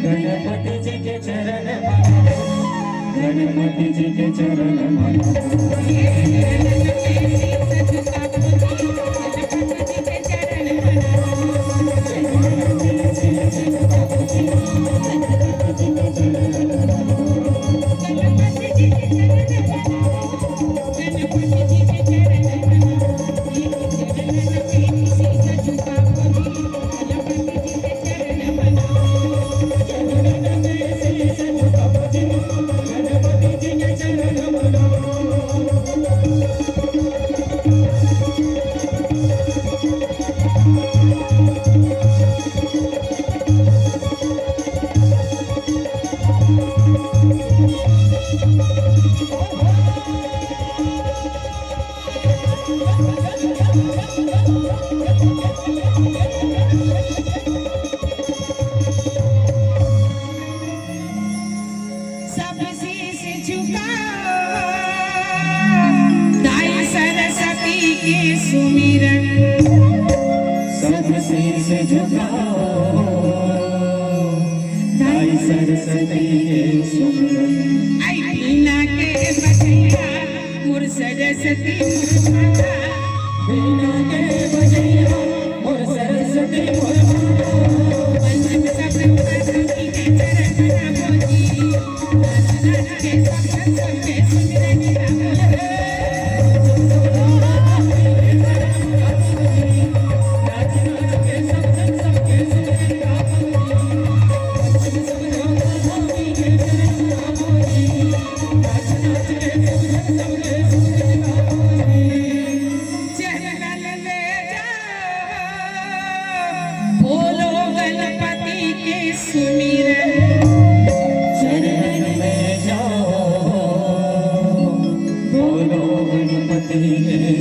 गणपति जी के चरण सुमिरन सब शीश झुकाओ दाई सरस्वती के सुमिरन आई बीना के बजैया मोर सरस्वती बीना के बजैया मोर सरस्वती मोर पंचम सब प्रभु के चरण बोजी नाना के सब के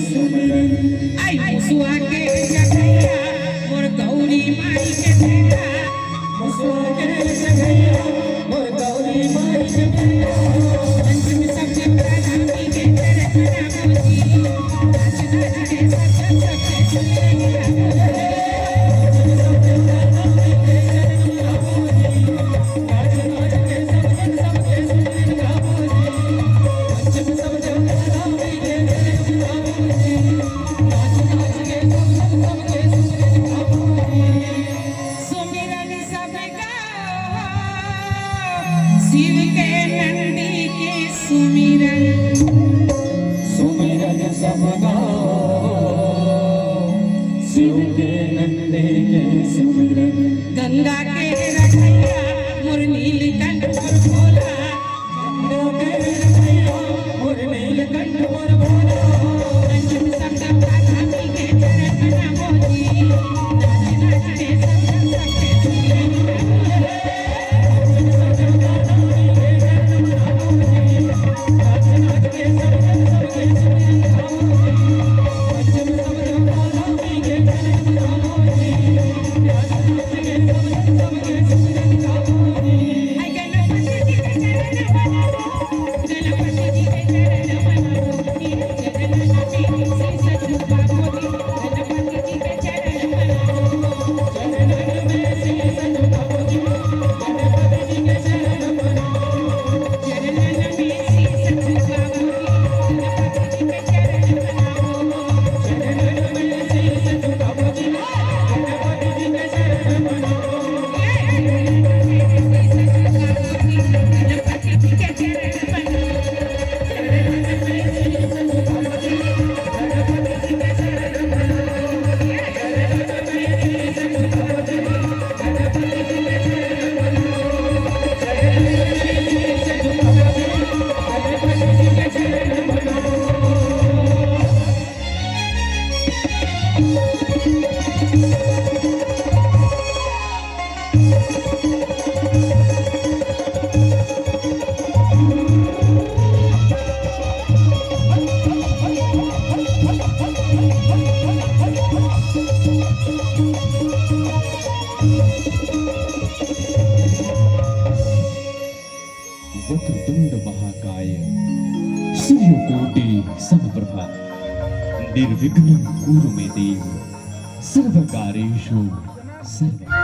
सुमिरन शिव के नंदी के सुमिरन सुमिरन सब गाओ शिव के नंदी के सुमिरन गंगा के रखैया मोर नीलकंठ मोर भोला गंगा के रखैया मोर नीलकंठ मोर भोला पंचम शब्द प्राधानी के चरण बोली नाच नाच के सब के सुमिरन निर्विघ्नं कुरु मे देव सर्वकार्येषु सर्वदा